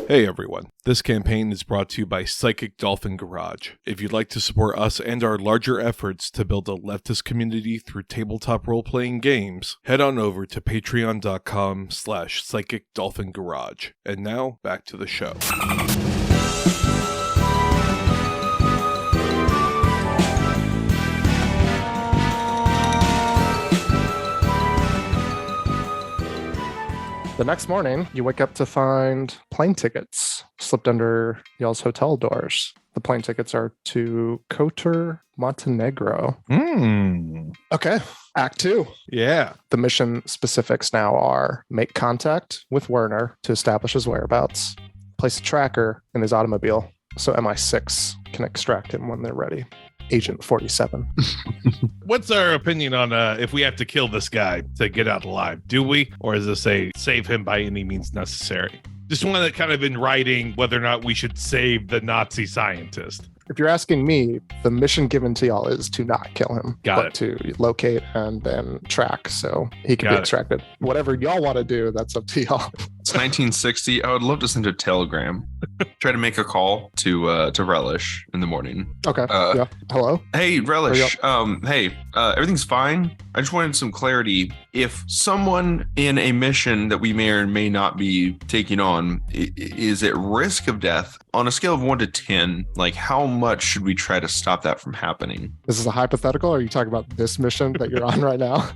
Hey everyone, this campaign is brought to you by Psychic Dolphin Garage. If you'd like to support us and our larger efforts to build a leftist community through tabletop role-playing games, head on over to patreon.com/Psychic Dolphin Garage. And now, back to the show. The next morning, you wake up to find plane tickets slipped under y'all's hotel doors. The plane tickets are to Kotor, Montenegro. Okay, Act 2. Yeah. The mission specifics now are make contact with Werner to establish his whereabouts, place a tracker in his automobile so MI6 can extract him when they're ready. Agent 47. What's our opinion on if we have to kill this guy to get out alive? Do we? Or is this a save him by any means necessary? Just want to kind of in writing whether or not we should save the Nazi scientist. If you're asking me, the mission given to y'all is to not kill him, but to locate and then track so he can be extracted. Whatever y'all want to do, that's up to y'all. It's 1960. I would love to send a telegram. Try to make a call to Relish in the morning. Okay. Yeah. Hello? Hey, Relish. Everything's fine. I just wanted some clarity. If someone in a mission that we may or may not be taking on is at risk of death, on a scale of 1 to 10, like how much should we try to stop that from happening? This is a hypothetical, or are you talking about this mission that you're on right now?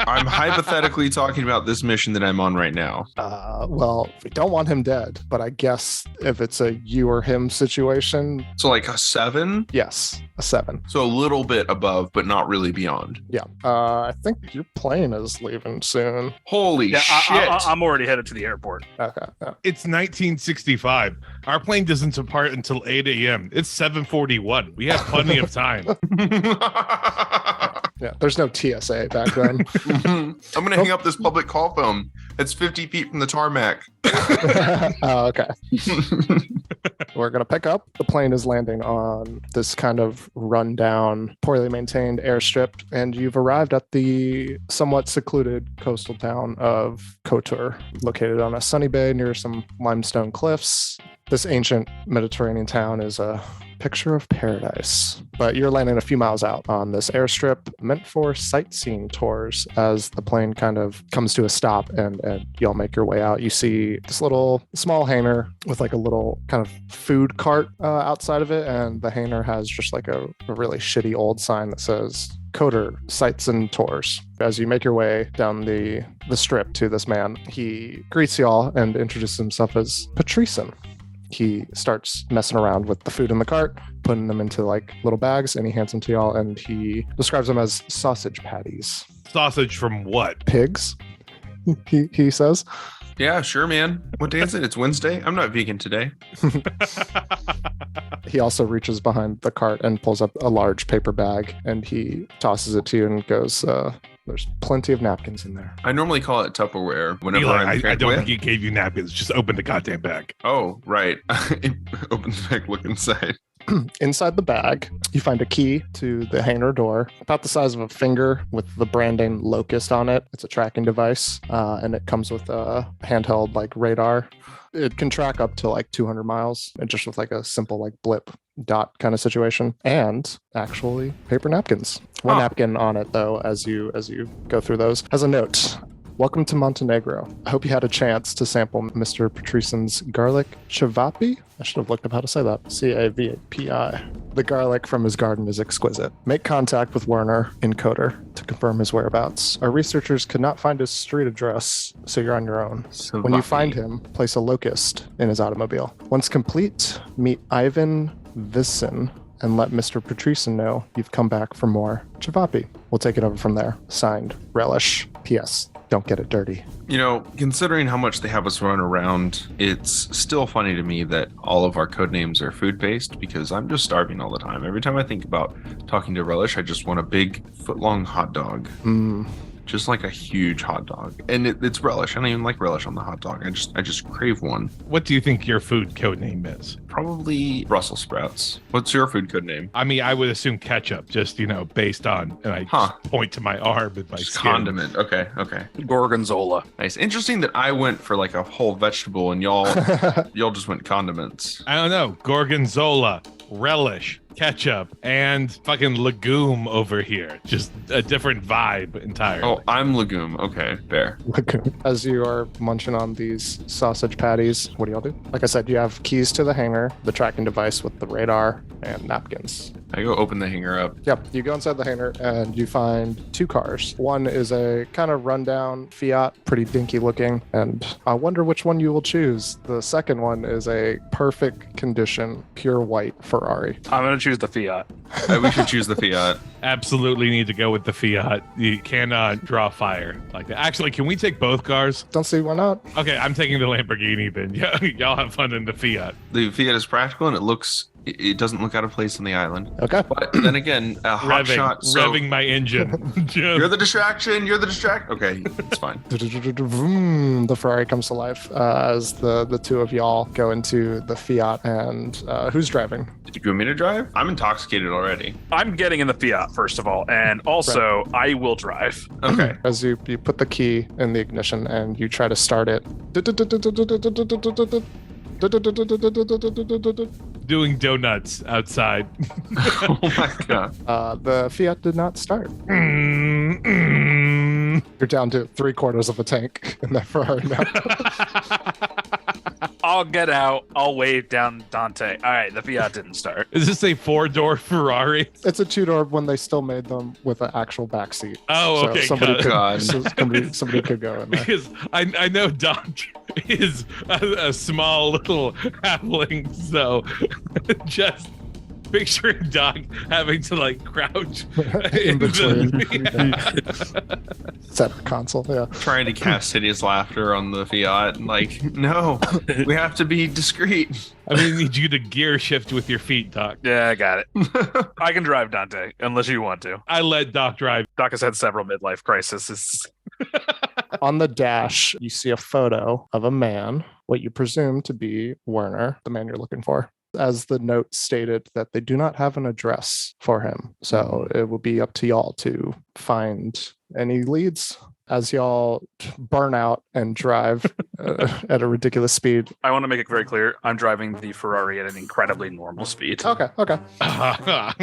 I'm hypothetically talking about this mission that I'm on right now. Well, we don't want him dead, but I guess if it's a you or him situation. So like a 7? Yes, a 7. So a little bit above, but not really beyond. Yeah. I think your plane is leaving soon. Holy shit. I'm already headed to the airport. Okay. Yeah. It's 1965. Our plane doesn't depart until 8 a.m. It's 7:41. We have plenty of time. Yeah, there's no TSA back then. I'm going to hang up this public call phone. It's 50 feet from the tarmac. Oh, okay. We're going to pick up. The plane is landing on this kind of rundown, poorly maintained airstrip, and you've arrived at the somewhat secluded coastal town of Kotor, located on a sunny bay near some limestone cliffs. This ancient Mediterranean town is a picture of paradise, but you're landing a few miles out on this airstrip meant for sightseeing tours. As the plane kind of comes to a stop and y'all make your way out, you see this little small hangar with like a little kind of food cart outside of it, and the hangar has just like a really shitty old sign that says Kotor Sights and Tours. As you make your way down the strip to this man, he greets y'all and introduces himself as Patrician. He starts messing around with the food in the cart, putting them into like little bags, and he hands them to y'all, and he describes them as sausage patties. Sausage from what? Pigs, he says. Yeah, sure, man. What day is it? It's Wednesday. I'm not vegan today. He also reaches behind the cart and pulls up a large paper bag, and he tosses it to you and goes, there's plenty of napkins in there. I normally call it Tupperware whenever I don't think he gave you napkins. Just open the goddamn bag. Oh, right. Open the bag, look inside. Inside the bag, you find a key to the hangar door, about the size of a finger, with the branding Locust on it. It's a tracking device, and it comes with a handheld like radar. It can track up to like 200 miles, and just with like a simple like blip dot kind of situation, and actually paper napkins. One napkin on it though, as you go through those, has a note. Welcome to Montenegro. I hope you had a chance to sample Mr. Patrician's garlic cevapi. I should have looked up how to say that. Cavapi. The garlic from his garden is exquisite. Make contact with Werner in Kotor to confirm his whereabouts. Our researchers could not find his street address, so you're on your own. Cevapi. When you find him, place a locust in his automobile. Once complete, meet Ivan Vissin and let Mr. Patrician know you've come back for more cevapi. We'll take it over from there. Signed, Relish. P.S. Don't get it dirty. You know, considering how much they have us run around, it's still funny to me that all of our code names are food-based, because I'm just starving all the time. Every time I think about talking to Relish, I just want a big foot-long hot dog. just like a huge hot dog, and it's relish. I don't even like relish on the hot dog. I just crave one. What do you think your food code name is? Probably Brussels sprouts. What's your food code name? I mean, I would assume ketchup, just, based on, and I point to my arm and my skin. Condiment. Okay. Gorgonzola. Nice. Interesting that I went for like a whole vegetable and y'all just went condiments. I don't know. Gorgonzola, relish, ketchup, and fucking legume over here. Just a different vibe entirely. Oh, I'm legume. Okay, fair. As you are munching on these sausage patties, what do y'all do? Like I said, you have keys to the hangar, the tracking device with the radar, and napkins. I go open the hangar up. Yep, you go inside the hangar and you find two cars. One is a kind of rundown Fiat, pretty dinky looking, and I wonder which one you will choose. The second one is a perfect condition, pure white Ferrari. I'm going to choose the Fiat. We should choose the Fiat. Absolutely need to go with the Fiat. You cannot draw fire like that. Actually, can we take both cars? Don't see why not. Okay, I'm taking the Lamborghini then. Yeah, y'all have fun in the Fiat. The Fiat is practical and it doesn't look out of place on the island. Okay. But then again, a hot shot. Revving my engine. You're the distraction. Okay, it's fine. The Ferrari comes to life as the two of y'all go into the Fiat. And who's driving? Did you want me to drive? I'm intoxicated already. I'm getting in the Fiat, first of all, and also I will drive. Okay. As you put the key in the ignition and you try to start it. Doing donuts outside. Oh my god. The Fiat did not start. You're down to 3/4 of a tank in that Ferrari now. I'll get out. I'll wave down Dante. All right, the Fiat didn't start. Is this a 4-door Ferrari? It's a 2-door when they still made them with an actual back seat. Oh, okay. Somebody God. somebody could go in there. Because I know Doc is a small little halfling, so just picturing Doc having to like crouch In between. Separate console, yeah. Trying to cast hideous laughter on the Fiat and like, no, we have to be discreet. I mean, need you to gear shift with your feet, Doc. Yeah, I got it. I can drive, Dante, unless you want to. I let Doc drive. Doc has had several midlife crises. On the dash, you see a photo of a man, what you presume to be Werner, the man you're looking for. As the note stated, that they do not have an address for him. So it will be up to y'all to find any leads as y'all burn out and drive at a ridiculous speed. I want to make it very clear, I'm driving the Ferrari at an incredibly normal speed. Okay. I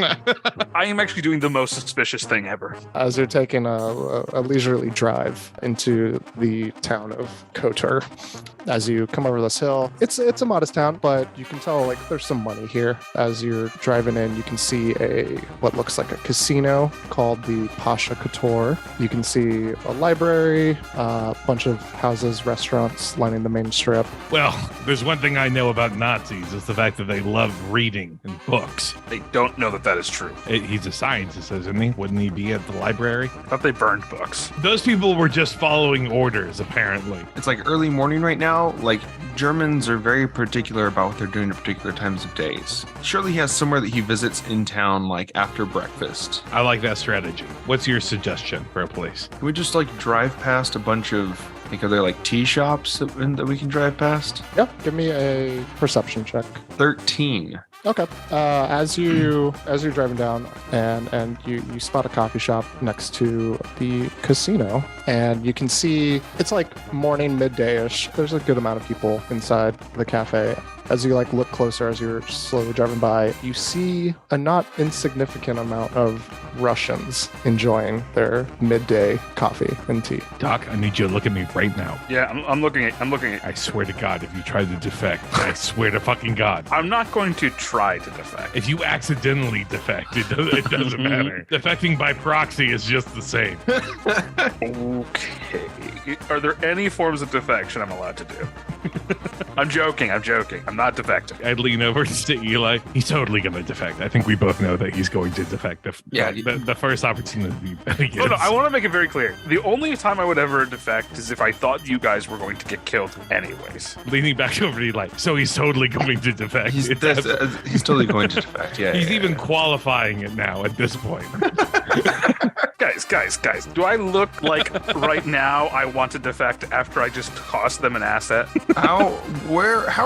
am actually doing the most suspicious thing ever. As you're taking a leisurely drive into the town of Kotor, as you come over this hill, it's a modest town, but you can tell like there's some money here. As you're driving in, you can see what looks like a casino called the Pasha Kotor. You can see a library, a bunch of houses, restaurants lining the main strip. Well, there's one thing I know about Nazis is the fact that they love reading and books. They don't know that is true. He's a scientist, isn't he? Wouldn't he be at the library? I thought they burned books. Those people were just following orders, apparently. It's like early morning right now. Like, Germans are very particular about what they're doing at particular times of days. Surely he has somewhere that he visits in town, like after breakfast. I like that strategy. What's your suggestion for a place? Can we just like drive past a bunch of, like, are there like tea shops that we can drive past? Yep, give me a perception check. 13. Okay. As you're driving down and you spot a coffee shop next to the casino, and you can see it's like morning, midday-ish. There's a good amount of people inside the cafe. As you like look closer, as you're slowly driving by, you see a not insignificant amount of Russians enjoying their midday coffee and tea. Doc, I need you to look at me right now. Yeah, I'm looking at. I swear to God, if you try to defect, I swear to fucking God. I'm not going to try to defect. If you accidentally defect, it doesn't matter. Defecting by proxy is just the same. Okay. Are there any forms of defection I'm allowed to do? I'm joking. I'm not defecting. I'd lean over to Eli. He's totally going to defect. I think we both know that he's going to defect the first opportunity that he gets. No, I want to make it very clear. The only time I would ever defect is if I thought you guys were going to get killed anyways. Leaning back over to Eli. So he's totally going to defect. He's totally going to defect. Yeah. He's even qualifying it now at this point. Guys. Do I look like right now I want to defect after I just cost them an asset? How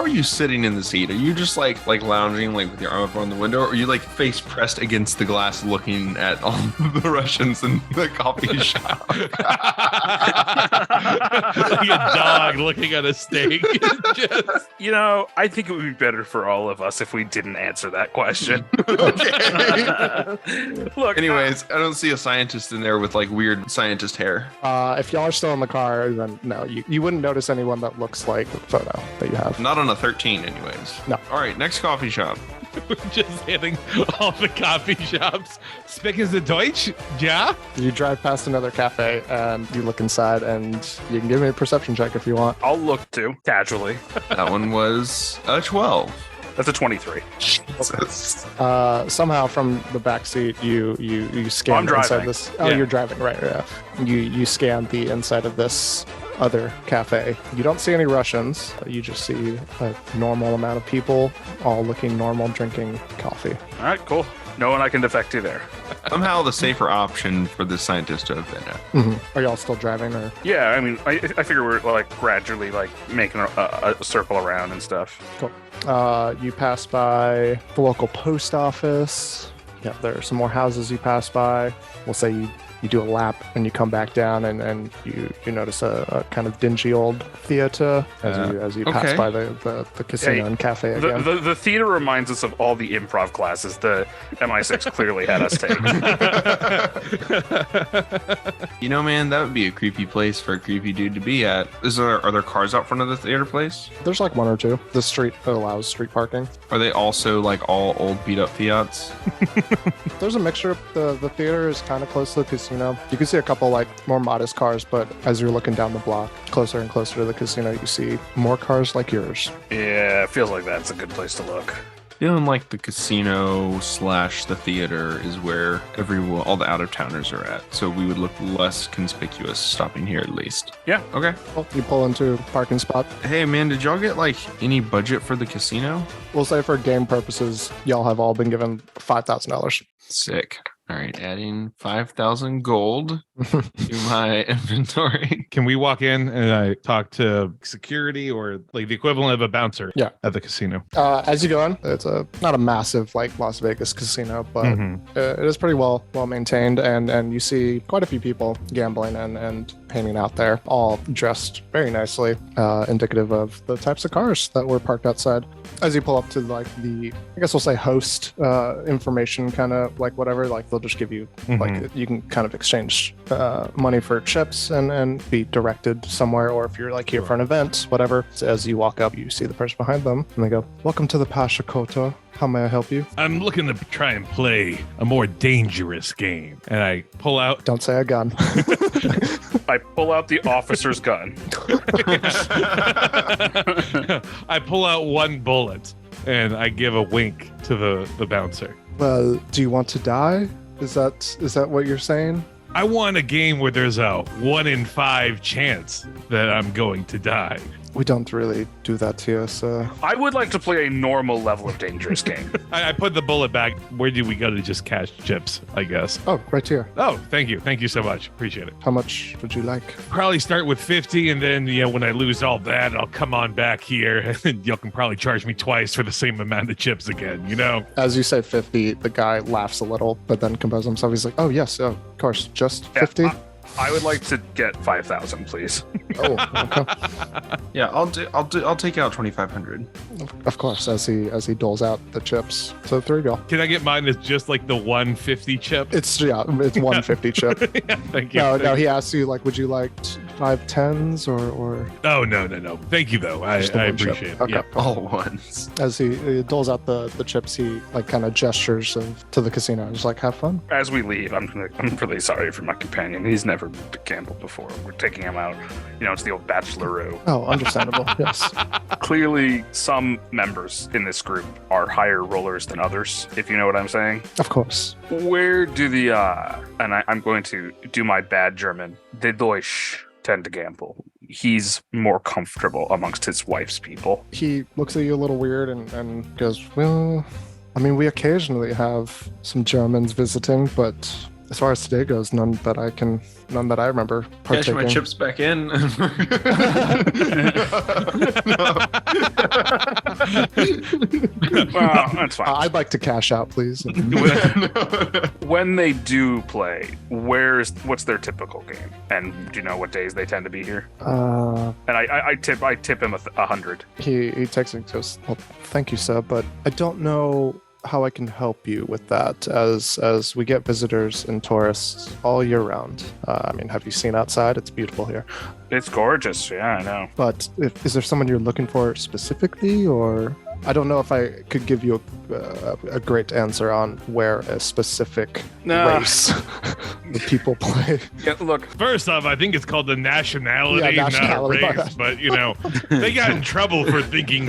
are you sitting in the seat? Are you just like lounging like with your arm up on the window, or are you like face pressed against the glass looking at all the Russians in the coffee shop? Like a dog looking at a steak. Just... You know, I think it would be better for all of us if we didn't answer that question. Look. Anyways, I don't see a scientist in there with like weird scientist hair. If y'all are still in the car, then no, you wouldn't notice anyone that looks like the photo that you have. Not on a 13, anyways. No. All right, next coffee shop. We're just hitting all the coffee shops. Speaking the Deutsch? Yeah? You drive past another cafe and you look inside, and you can give me a perception check if you want. I'll look too, casually. That one was a 12. That's a 23. Jesus. Somehow from the back seat, you scan I'm driving. inside this. Oh, Yeah. You're driving, right? Yeah. You scan the inside of this other cafe. You don't see any Russians. You just see a normal amount of people, all looking normal, drinking coffee. All right, cool. No one I can defect to there. Somehow the safer option for the scientist to have been at. Mm-hmm. Are y'all still driving, or? Yeah, I mean, I figure we're like gradually like making a circle around and stuff. Cool. You pass by the local post office. Yeah, there are some more houses you pass by. We'll say you do a lap and you come back down, and you notice a kind of dingy old theater as you pass okay. by the casino and cafe again. The theater reminds us of all the improv classes the MI6 clearly had us take. You know, man, that would be a creepy place for a creepy dude to be at. Are there cars out front of the theater place? There's like one or two. The street allows street parking. Are they also like all old beat up Fiats? There's a mixture. The theater is kind of close to the casino. You can see a couple like more modest cars, but as you're looking down the block, closer and closer to the casino, you see more cars like yours. Yeah, it feels like that's a good place to look. Feeling like the casino / the theater is where all the out of towners are at. So we would look less conspicuous stopping here at least. Yeah. Okay. Well, you pull into a parking spot. Hey man, did y'all get like any budget for the casino? We'll say for game purposes, y'all have all been given $5,000. Sick. All right, adding 5,000 gold to my inventory. Can we walk in and I talk to security or like the equivalent of a bouncer at the casino? As you go in, it's not a massive like Las Vegas casino, but it is pretty well maintained, and you see quite a few people gambling and hanging out there, all dressed very nicely, indicative of the types of cars that were parked outside. As you pull up to like I guess we'll say host information, kind of like whatever, like they'll just give you like you can kind of exchange money for chips and be directed somewhere, or if you're like here for an event, whatever. So as you walk up, you see the person behind them and they go, "Welcome to the Pasha Kotor. How may I help you?" I'm looking to try and play a more dangerous game. And I pull out. Don't say a gun. I pull out the officer's gun. I pull out one bullet and I give a wink to the bouncer. Well, do you want to die? Is that what you're saying? I want a game where there's a 1 in 5 chance that I'm going to die. We don't really do that here, sir. I would like to play a normal level of dangerous game. I put the bullet back. Where do we go to just cash chips, I guess? Oh, right here. Oh, thank you. Thank you so much. Appreciate it. How much would you like? Probably start with 50, and then, when I lose all that, I'll come on back here, and y'all can probably charge me twice for the same amount of chips again, As you say 50, the guy laughs a little, but then composes himself. He's like, "Oh, yes, of course. Just 50? Yeah, I would like to get 5,000, please. Oh, okay. Yeah, I'll take out 2,500. Of course, as he doles out the chips. So there you go. Can I get mine as just like the 150 chip? It's 150 chip. Yeah, thank you. No, he asks you, like, would you like 5 10s or Oh, no. Thank you, though. I just the one chip? appreciate it. Okay. Yeah. All ones. As he doles out the chips, he like kind of gestures to the casino. He's like, "Have fun." As we leave, I'm really sorry for my companion. He's never gambled before. We're taking him out. It's the old bacheloroo. Oh, understandable. Yes. Clearly, some members in this group are higher rollers than others, if you know what I'm saying. Of course. Where do and I'm going to do my bad German, the Deutsch tend to gamble? He's more comfortable amongst his wife's people. He looks at you a little weird and goes, "Well, I mean, we occasionally have some Germans visiting, but As far as today goes, none that I remember Cash partaking. my chips back in. Well, that's fine. I'd like to cash out, please. When they do play, what's their typical game? And do you know what days they tend to be here? Uh, And I tip him 100. he takes it and goes, well, thank you, sir, but I don't know how I can help you with that, as we get visitors and tourists all year round. I mean, have you seen outside? It's beautiful here. It's gorgeous. Yeah, I know. But is there someone you're looking for specifically, or I don't know if I could give you a great answer on where a specific race the people play. Yeah, look, First off, I think it's called the nationality, Yeah, not nationality, my race. bad. But they got in trouble for thinking.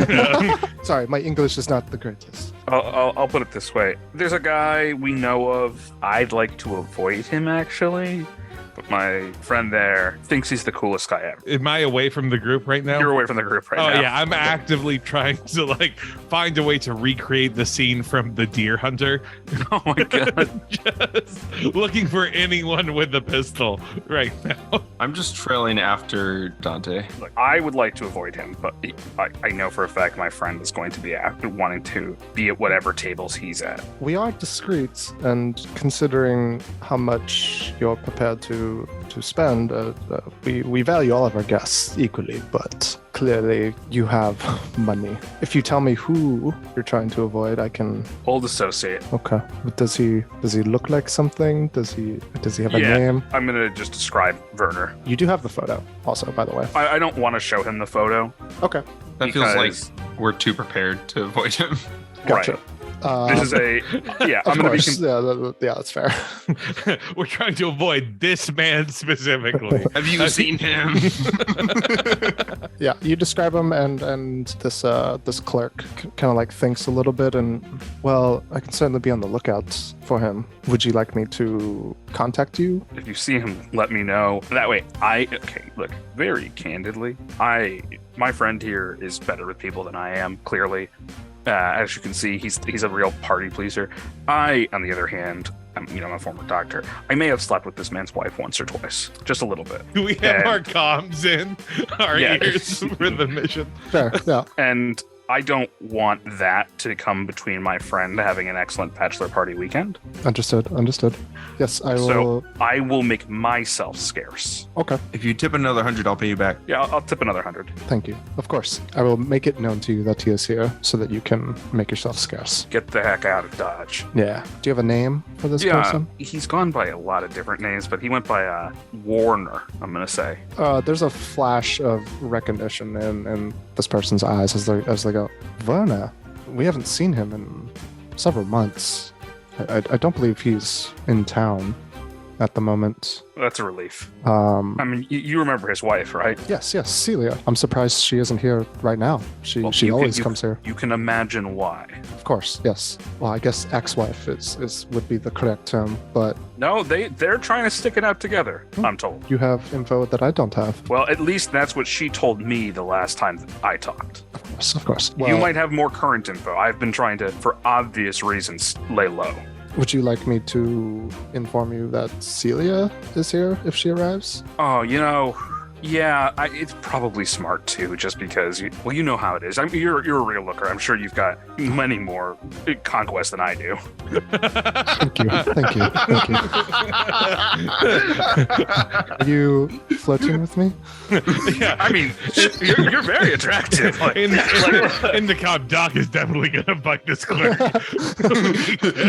Sorry, my English is not the greatest. I'll put it this way. There's a guy we know of. I'd like to avoid him, actually. But my friend there thinks he's the coolest guy ever. Am I away from the group right now? You're away from the group right Oh now. yeah, I'm actively trying to find a way to recreate the scene from The Deer Hunter. Oh my god. Just looking for anyone with a pistol right now. I'm just trailing after Dante. Look, I would like to avoid him, but I know for a fact my friend is going to be wanting to be at whatever tables he's at. We are discreet, and considering how much you're prepared to spend, we value all of our guests equally, but clearly you have money. If you tell me who you're trying to avoid, I can. Old associate. Okay. But does he look like something? Does he have a Yeah. name? I'm going to just describe Werner. You do have the photo also, by the way. I don't want to show him the photo. Okay. That feels like because- we're too prepared to avoid him. Gotcha. Right. This is a yeah. Of I'm going to course. be. Yeah, that's fair. We're trying to avoid this man specifically. Have you seen him? Yeah, you describe him, and this clerk kind of thinks a little bit, and well, I can certainly be on the lookout for him. Would you like me to contact you? If you see him, let me know. That way, look, very candidly, my friend here is better with people than I am, clearly. As you can see, he's a real party pleaser. I, on the other hand, I'm a former doctor. I may have slept with this man's wife once or twice, just a little bit. Do we have our comms in our Yeah. ears for the mission? Fair, yeah. And I don't want that to come between my friend having an excellent bachelor party weekend. Understood. Yes, I will. So I will make myself scarce. Okay, If you tip another 100, I'll pay you back. Yeah, I'll tip another 100. thank you. Of course, I will make it known to you that he is here, so that you can make yourself scarce. Get the heck out of Dodge. Yeah. Do you have a name for this person? He's gone by a lot of different names, but he went by Warner, I'm going to say. There's a flash of recognition in this person's eyes as they go, Werner. We haven't seen him in several months. I don't believe he's in town at the moment. That's a relief. I mean, you remember his wife, right? Yes, Celia. I'm surprised she isn't here right now. She Well, always comes here. You can imagine why. Of course, yes. Well, I guess ex-wife would be the correct term, but No, they're trying to stick it out together, I'm told. you have info that I don't have. Well, at least that's what she told me the last time that I talked. Of course. Well, You might have more current info. I've been trying to, for obvious reasons, lay low. would you like me to inform you that Celia is here if she arrives? Oh, yeah, it's probably smart too, just because, you know how it is. I mean, you're a real looker. I'm sure you've got many more conquests than I do. Thank you. Are you flirting with me? Yeah. I mean, you're very attractive. Like, In the cop, Doc is definitely gonna bite this clerk.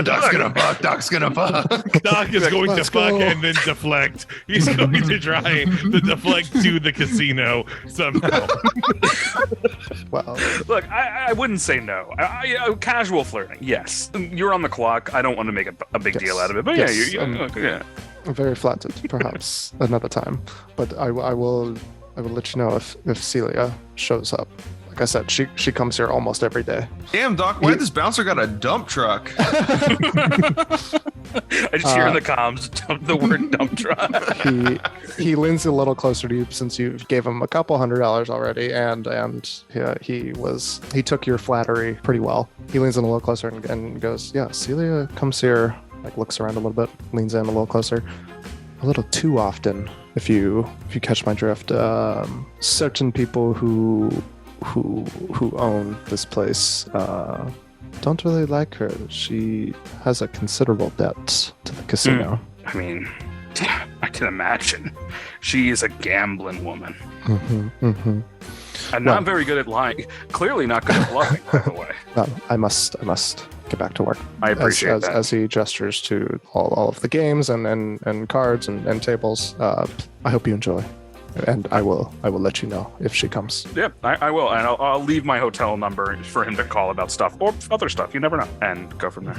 Doc's gonna fuck. Doc is going to Let's fuck go. and then deflect. He's going to try to deflect to the casino somehow. Well, look, I wouldn't say no. Casual flirting, yes. You're on the clock. I don't want to make a big Yes. deal out of it, but Yes, yeah. I'm very flattered. Perhaps another time, but I will let you know if Celia shows up. Like I said, she comes here almost every day. Damn, Doc, why this bouncer got a dump truck? I just hear in the comms the word dump truck. He leans a little closer to you since you gave him a couple $100 already, and yeah, he took your flattery pretty well. He leans in a little closer and goes, yeah, Celia comes here like looks around a little bit, leans in a little closer. A little too often, if you catch my drift. Certain people who own this place don't really like her. She has a considerable debt to the casino. I mean, I can imagine. She is a gambling woman. And not very good at lying. Clearly not good at bluffing, by the way. Well, I must get back to work. I appreciate that. As he gestures to all of the games and cards and tables. I hope you enjoy. And I will let you know if she comes. Yeah, I will. And I'll leave my hotel number for him to call about stuff or other stuff. You never know. And go from there.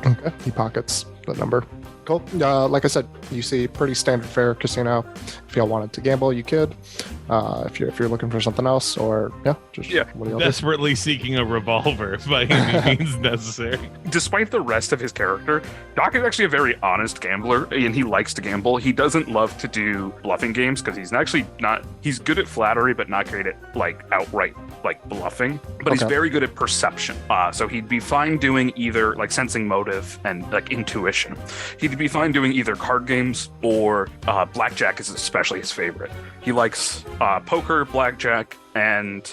Okay. He pockets the number. Cool. Like I said, you see pretty standard fare casino. If y'all wanted to gamble, you could. If you're looking for something else, or what do y'all desperately seeking a revolver by any means necessary. Despite the rest of his character, Doc is actually a very honest gambler, and he likes to gamble. He doesn't love to do bluffing games because he's actually not. He's good at flattery, but not great at like outright like bluffing. But he's very good at perception. So he'd be fine doing either like sensing motive and like intuition. He'd be fine doing either card games or blackjack is especially his favorite. He likes poker, blackjack, and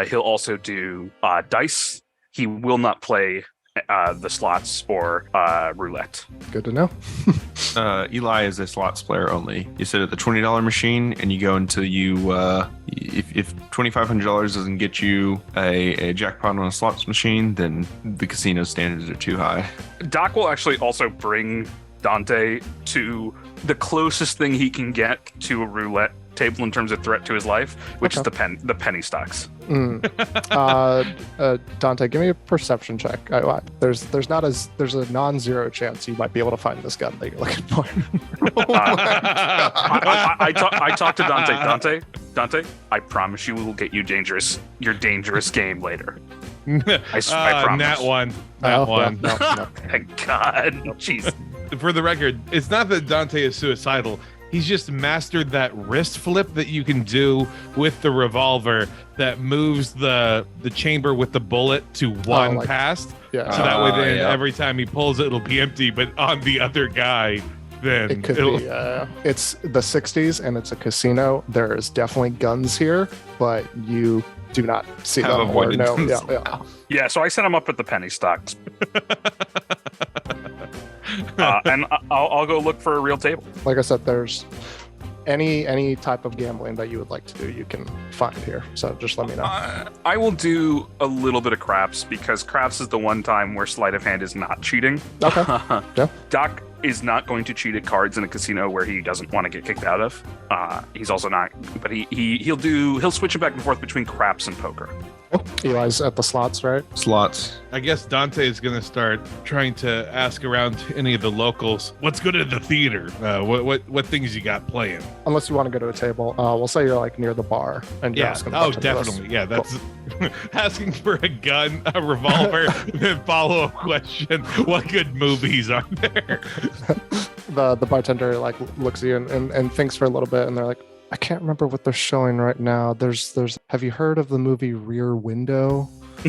he'll also do dice. He will not play the slots or roulette. Good to know. Eli is a slots player only. You sit at the $20 machine and you go until you if $2,500 doesn't get you a jackpot on a slots machine, then the casino standards are too high. Doc will actually also bring Dante to the closest thing he can get to a roulette table in terms of threat to his life, which is the penny stocks. Dante, give me a perception check. There's a non-zero chance you might be able to find this gun that you're looking for. I talked to Dante. Dante, I promise you we will get you your dangerous game later. I promise. That one. No. Thank God. Jeez. For the record, it's not that Dante is suicidal. He's just mastered that wrist flip that you can do with the revolver that moves the chamber with the bullet to one past. Yeah. So that way then every time he pulls it, it'll be empty. But on the other guy, then it could be. It's the 60s and it's a casino. There is definitely guns here, but you do not see them or no. Yeah, so I set him up at the penny stocks. And I'll go look for a real table. Like I said, there's any type of gambling that you would like to do, you can find here. So just let me know. I will do a little bit of craps because craps is the one time where sleight of hand is not cheating. Okay. Yeah. Doc is not going to cheat at cards in a casino where he doesn't want to get kicked out of. He's also not, but he'll switch it back and forth between craps and poker. Oh, Eli's at the slots, right? Slots. I guess Dante is going to start trying to ask around any of the locals. What's good at the theater? What things you got playing? Unless you want to go to a table. We'll say you're like near the bar. And you're asking definitely. Yeah, that's cool. Asking for a gun, a revolver, then follow-up question. What good movies are there? The bartender like looks at you and thinks for a little bit, and they're like, I can't remember what they're showing right now. There's. Have you heard of the movie Rear Window?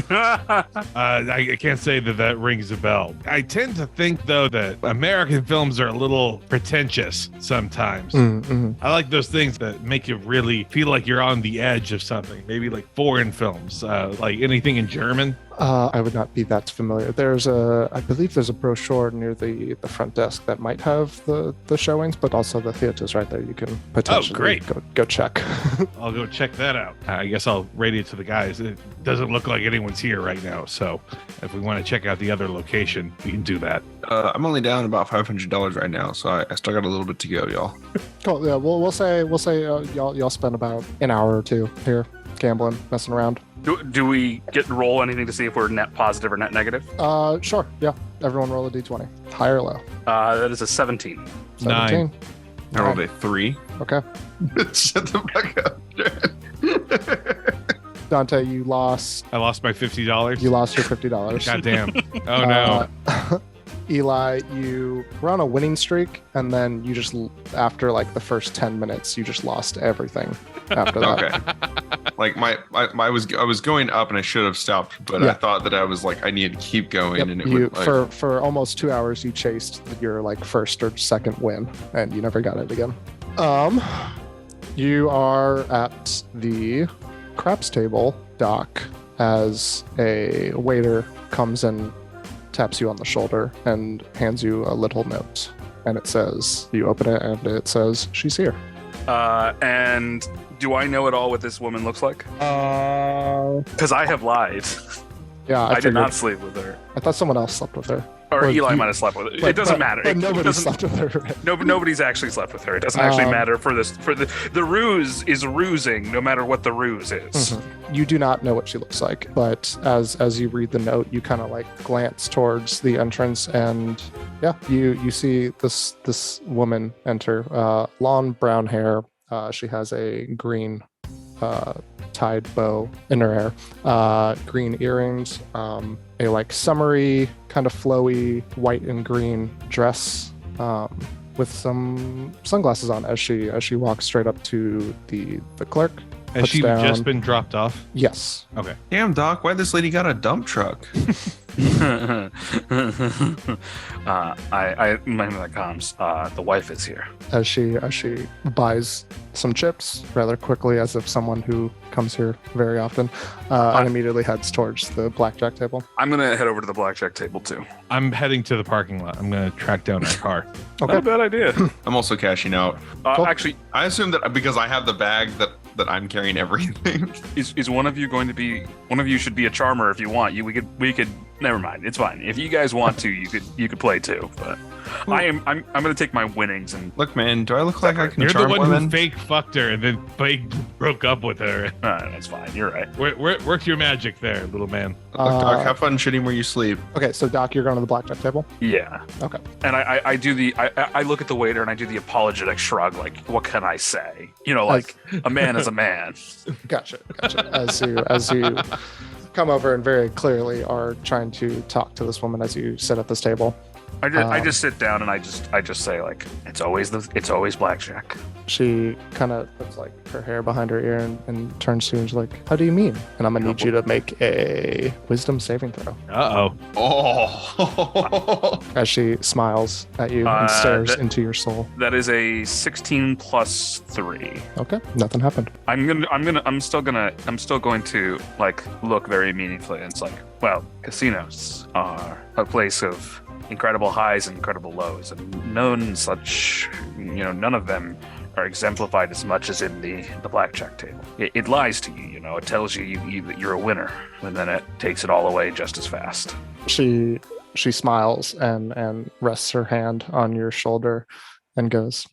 I can't say that rings a bell. I tend to think, though, that American films are a little pretentious sometimes. Mm-hmm. I like those things that make you really feel like you're on the edge of something. Maybe like foreign films, like anything in German. I would not be that familiar. I believe there's a brochure near the front desk that might have the showings, but also the theaters right there. You can potentially go check. I'll go check that out. I guess I'll radio to the guys. It doesn't look like anyone's here right now, so if we want to check out the other location, we can do that. I'm only down about $500 right now, so I still got a little bit to go, y'all. Cool. Yeah, we'll say y'all spend about an hour or two here gambling, messing around. Do we get to roll anything to see if we're net positive or net negative? Sure. Yeah. Everyone roll a d20. High or low? That is a 17. 17. I rolled a 3. Okay. Shut the fuck up. Dante, you lost. I lost my $50. You lost your $50. Goddamn. Oh no. Eli, you were on a winning streak, and then you just, after like the first 10 minutes, you just lost everything after that. Okay. Like I was going up and I should have stopped, but I thought that I was like, I needed to keep going. And it would like... for almost 2 hours, you chased your like first or second win, and you never got it again. You are at the craps table, Doc, as a waiter comes and taps you on the shoulder and hands you a little note. And it says, you open it and it says, she's here. And do I know at all what this woman looks like? Because I have lied. Yeah, I did not sleep with her. I thought someone else slept with her. Or Eli might have slept with her. It doesn't matter. But nobody slept with her. Nobody's actually slept with her. It doesn't actually matter for this. For the ruse is rusing, no matter what the ruse is. Mm-hmm. You do not know what she looks like, but as you read the note, you kind of like glance towards the entrance, and you see this woman enter. Long brown hair. She has a green tied bow in her hair, green earrings, a like summery kind of flowy white and green dress, with some sunglasses on as she walks straight up to the clerk. Has she just been dropped off? Yes. Okay. Damn, Doc, why this lady got a dump truck? I remember that comms. The wife is here. As she buys some chips rather quickly, as if someone who comes here very often, and immediately heads towards the blackjack table. I'm gonna head over to the blackjack table too. I'm heading to the parking lot. I'm gonna track down our car. Okay. Not a bad idea. I'm also cashing out. Cool. Actually, I assume that because I have the bag that I'm carrying everything. is one of you going to be? One of you should be a charmer if you want. We could. Never mind. It's fine. If you guys want to, you could play too. But I'm gonna take my winnings and look, man. Do I look like I can You're charm the one women? who fake fucked her and then fake broke up with her. That's fine. You're right. Work your magic there, little man. Look, Doc, have fun shitting where you sleep. Okay, so Doc, you're going to the blackjack table? Yeah. Okay. And I do I look at the waiter and I do the apologetic shrug, like, what can I say? You know, like a man is a man. Gotcha. As you come over and very clearly are trying to talk to this woman as you sit at this table. I just sit down and I just say, like, it's always blackjack. She kind of puts like her hair behind her ear and turns to you and she's like, how do you mean? And I'm gonna need you to make a wisdom saving throw. Oh. As she smiles at you and stares into your soul. That is a 16 plus 3. Okay, nothing happened. I'm still going to like look very meaningfully. And it's like, well, casinos are a place of incredible highs and incredible lows, and none of them are exemplified as much as in the blackjack table. It lies to you, it tells you that you're a winner, and then it takes it all away just as fast. She smiles and rests her hand on your shoulder and goes,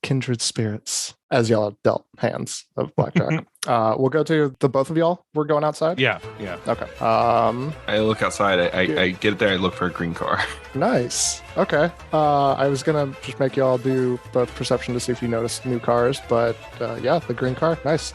kindred spirits, as y'all have dealt hands of blackjack. We'll go to the both of y'all. We're going outside? Yeah. Okay. I look outside. I get there. I look for a green car. Nice. Okay. I was going to just make y'all do both perception to see if you noticed new cars, but yeah, the green car. Nice.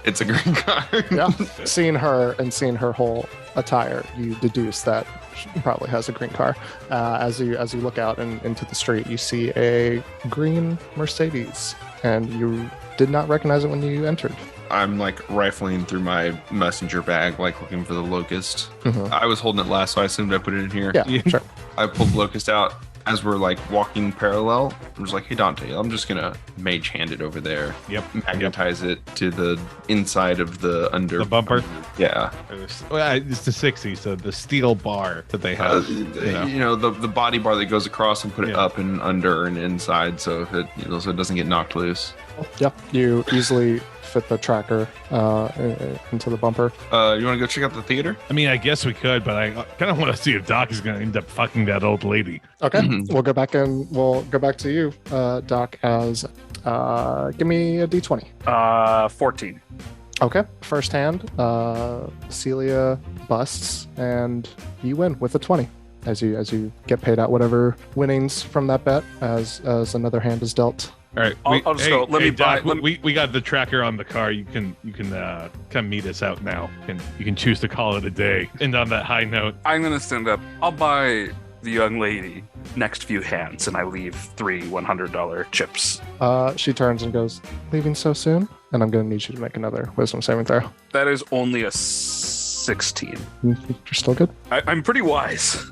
It's a green car. Yeah. Seeing her whole attire, you deduce that she probably has a green car. As you look out and into the street, you see a green Mercedes, and you did not recognize it when you entered. I'm like rifling through my messenger bag, like looking for the Locust. Mm-hmm. I was holding it last, so I assumed I put it in here. Yeah, sure. I pulled Locust out as we're like walking parallel. I'm just like, hey Dante, I'm just gonna mage hand it over there. Yep. Magnetize it to the inside of the The bumper. Yeah. It's the 60s, so the steel bar that they have. The body bar that goes across and put it up and under and inside, so if it so it doesn't get knocked loose. Yeah, you easily fit the tracker into the bumper. You want to go check out the theater? I mean, I guess we could, but I kind of want to see if Doc is going to end up fucking that old lady. Okay, we'll go back to you, Doc, as give me a d20. 14. Okay, first hand, Celia busts, and you win with a 20. As you get paid out whatever winnings from that bet, as another hand is dealt. All right, I'll just go. Let me Doc, buy. We got the tracker on the car. You can come meet us out now, and you can choose to call it a day. And on that high note, I'm gonna stand up. I'll buy the young lady next few hands, and I leave 3 $100 chips. She turns and goes, leaving so soon? And I'm going to need you to make another wisdom saving throw. That is only a 16. You're still good? I'm pretty wise.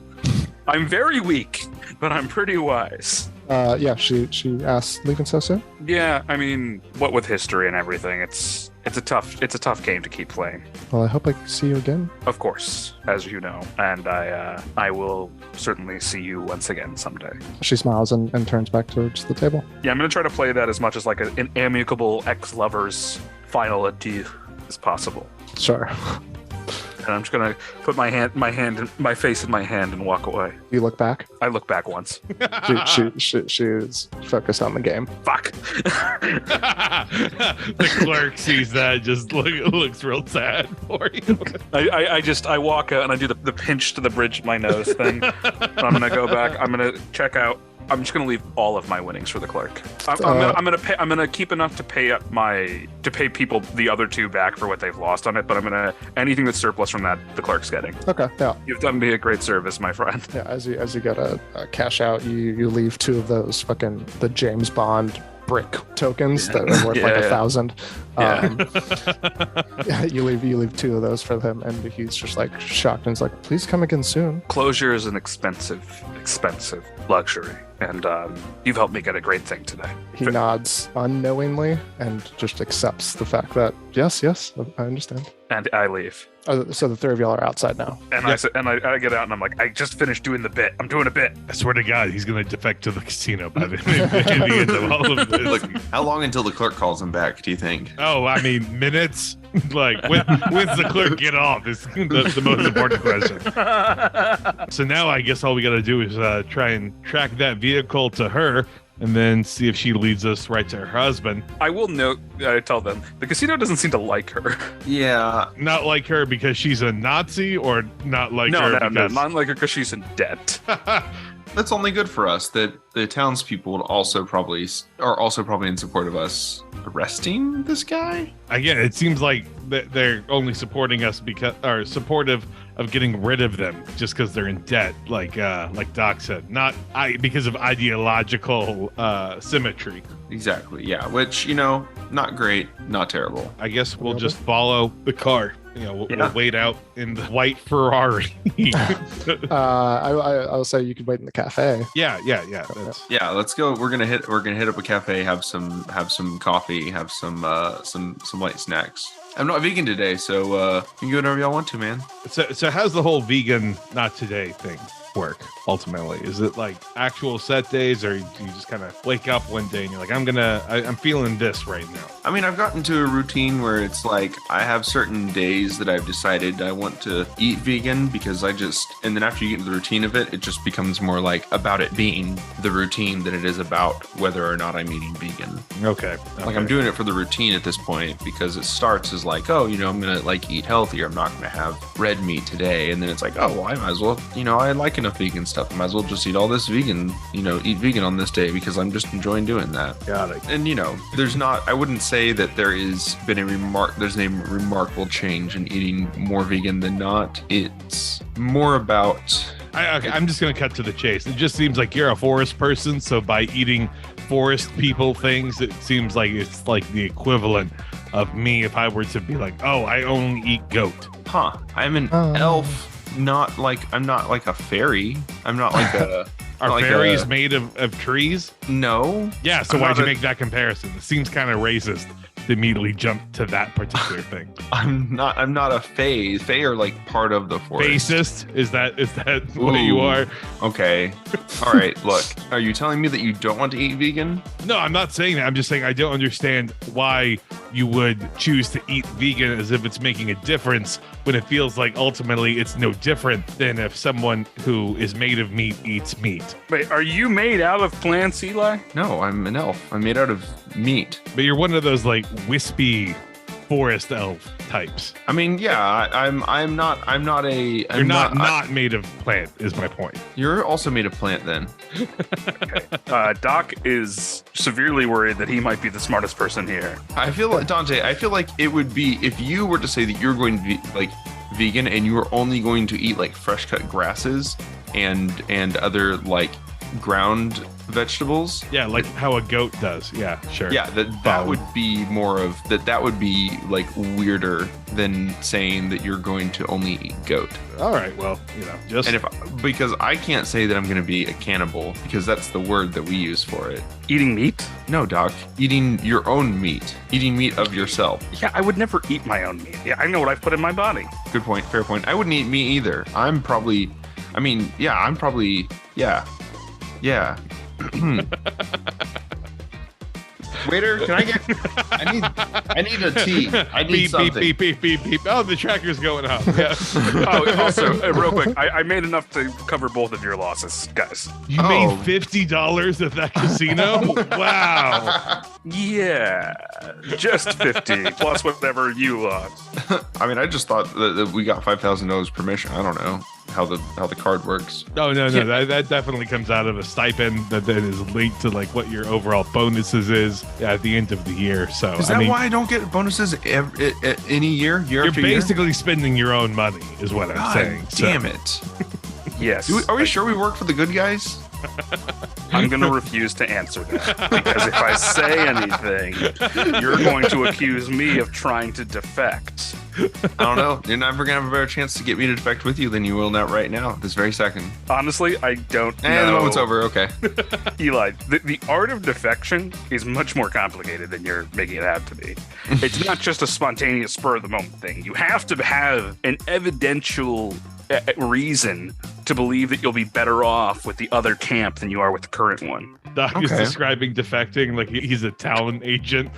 I'm very weak, but I'm pretty wise. Yeah, she asks, leaving so soon? Yeah, I mean, what with history and everything, it's a tough game to keep playing. Well, I hope I see you again. Of course, as you know, and I will certainly see you once again someday. She smiles and turns back towards the table. Yeah, I'm gonna try to play that as much as like an amicable ex-lover's final adieu as possible. Sure. And I'm just gonna put my face in my hand and walk away. You look back. I look back once. She's focused on the game. Fuck. The clerk sees that, just looks real sad for you. I walk out and I do the pinch to the bridge of my nose thing. I'm gonna go back. I'm gonna check out. I'm just gonna leave all of my winnings for the clerk. I'm gonna keep enough to pay people the other 2 back for what they've lost on it. But anything that's surplus from that, the clerk's getting. Okay, yeah. You've done me a great service, my friend. Yeah, as you get a cash out, you leave 2 of those the James Bond brick tokens that are worth 1,000. You leave 2 of those for him, and he's just like shocked and is like, please come again soon. Closure is an expensive luxury, and you've helped me get a great thing today. He nods unknowingly and just accepts the fact that yes, I understand. And I leave. So the 3 of y'all are outside now. And I get out and I'm like, I just finished doing the bit. I'm doing a bit. I swear to God, he's going to defect to the casino by the end of all of this. Look, how long until the clerk calls him back, do you think? Oh, I mean, minutes? Like, when's the clerk get off is the most important question. So now I guess all we got to do is try and track that vehicle to her, and then see if she leads us right to her husband. I will note, I tell them, the casino doesn't seem to like her. Yeah. Not like her because she's a Nazi, or not like her because... No, not like her because she's in debt. That's only good for us, that the townspeople are also probably in support of us arresting this guy. Again, it seems like they're only supporting us or supportive of getting rid of them just because they're in debt, like Doc said, not because of ideological symmetry. Exactly, yeah. Which, not great, not terrible. I guess we'll just follow the car. We'll wait out in the white Ferrari. I'll say you could wait in the cafe. Yeah. Yeah, let's go. We're gonna hit up a cafe, have some coffee, have some light snacks. I'm not vegan today, so you can go whenever y'all want to, man. So how's the whole vegan not today thing work ultimately? Is it like actual set days, or do you just kind of wake up one day and you're like, I'm feeling this right now? I mean, I've gotten to a routine where it's like I have certain days that I've decided I want to eat vegan because and then after you get into the routine of it, it just becomes more like about it being the routine than it is about whether or not I'm eating vegan. Okay. Like I'm doing it for the routine at this point because it starts as like, oh, I'm gonna like eat healthier. I'm not gonna have red meat today, and then it's like, oh, well, I might as well, I like enough vegan stuff. I might as well just eat all this vegan, eat vegan on this day because I'm just enjoying doing that. Got it. And I wouldn't say that there's a remarkable change in eating more vegan than not. It's more about I'm just going to cut to the chase. It just seems like you're a forest person, so by eating forest people things, it seems like it's like the equivalent of me if I were to be like, oh, I only eat goat. I'm an elf. I'm not like a fairy. I'm not like a... Are fairies made of trees? No. Yeah, so why'd you make that comparison? It seems kind of racist to immediately jump to that particular thing. I'm not a fae. Fae are like part of the forest. Fascist? Is that what you are? Okay. All right, look. Are you telling me that you don't want to eat vegan? No, I'm not saying that. I'm just saying I don't understand why you would choose to eat vegan as if it's making a difference when it feels like ultimately it's no different than if someone who is made of meat eats meat. Wait, are you made out of plants, Eli? No, I'm an elf. I'm made out of meat. But you're one of those like wispy forest elf types. I mean, yeah, I'm not You're not made of plant is my point. You're also made of plant then. Okay. Doc is severely worried that he might be the smartest person here. I feel like Dante, it would be if you were to say that you're going to be like vegan and you were only going to eat like fresh cut grasses and other like ground vegetables. Yeah, like how a goat does. Yeah, sure. Yeah, that would be more of that would be like weirder than saying that you're going to only eat goat. All right, well, just... And because I can't say that I'm going to be a cannibal because that's the word that we use for it. Eating meat? No, Doc. Eating your own meat. Eating meat of yourself. Yeah, I would never eat my own meat. Yeah, I know what I've put in my body. Good point. Fair point. I wouldn't eat meat either. Yeah. Waiter, can I get? I need a tea. I need beep, something. Beep, beep, beep, beep, beep. Oh, the tracker's going up. Yeah. Oh, also, real quick, I made enough to cover both of your losses, guys. You made $50 at that casino? Wow. Yeah, just 50 plus whatever you lost. I mean, I just thought that we got $5,000 per mission. I don't know how the card works. Oh, no. That definitely comes out of a stipend that then is linked to like what your overall bonuses is at the end of the year. So is that why I don't get bonuses any year you're after basically year? Spending your own money is what I'm saying. Damn it. Yes. Are we sure we work for the good guys? I'm going to refuse to answer that because if I say anything, you're going to accuse me of trying to defect. I don't know. You're never going to have a better chance to get me to defect with you than you will not right now, this very second. Honestly, I don't know. The moment's over. Okay. Eli, the art of defection is much more complicated than you're making it out to be. It's not just a spontaneous spur-of-the-moment thing. You have to have an evidential reason to believe that you'll be better off with the other camp than you are with the current one. Doc is describing defecting like he's a talent agent.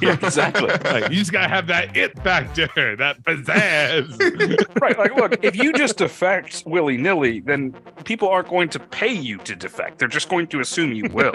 Yeah, exactly. Like, you just gotta have that it factor, that pizzazz. Right, like, look, if you just defect willy-nilly, then people aren't going to pay you to defect. They're just going to assume you will.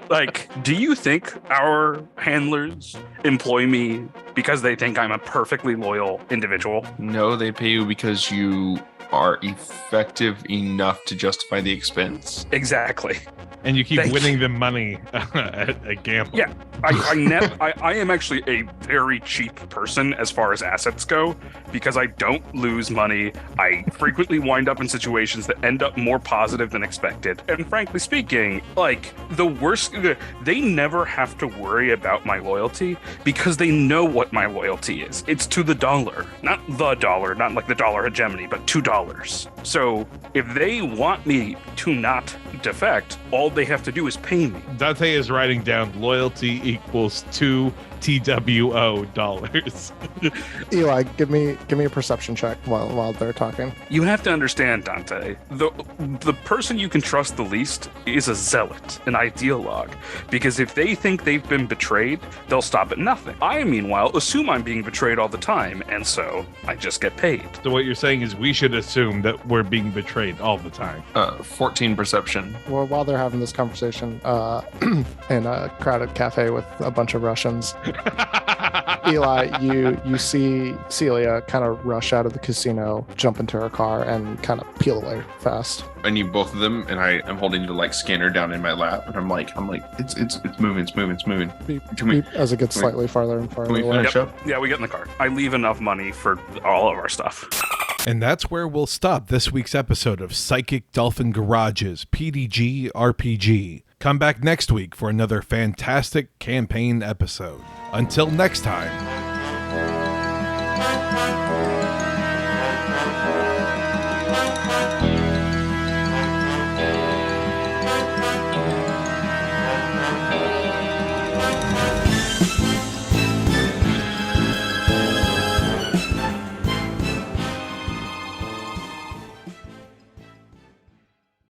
Like, do you think our handlers employ me because they think I'm a perfectly loyal individual? No, they pay you because you are effective enough to justify the expense. Exactly. And you keep winning them money at gambling. Yeah, I am actually a very cheap person as far as assets go because I don't lose money. I frequently wind up in situations that end up more positive than expected. And frankly speaking, like the worst, they never have to worry about my loyalty because they know what my loyalty is. It's to the dollar, not like the dollar hegemony, but $2. So if they want me to not defect, all they have to do is pay me. Dante is writing down loyalty equals 2 TWO dollars. Eli, give me a perception check while they're talking. You have to understand, Dante, the person you can trust the least is a zealot, an ideologue, because if they think they've been betrayed, they'll stop at nothing. I, meanwhile, assume I'm being betrayed all the time, and so I just get paid. So what you're saying is we should assume that we're being betrayed all the time. 14 perception. Well, while they're having this conversation in a crowded cafe with a bunch of Russians, Eli, you see Celia kind of rush out of the casino, jump into her car, and kind of peel away fast. I need both of them, and I'm holding the like scanner down in my lap, and I'm like, it's moving. Beep, beep, as it gets slightly farther and farther Can we away. finish up? Yeah, we get in the car. I leave enough money for all of our stuff. And that's where we'll stop this week's episode of Psychic Dolphin Garage's PDG RPG. Come back next week for another fantastic campaign episode. Until next time.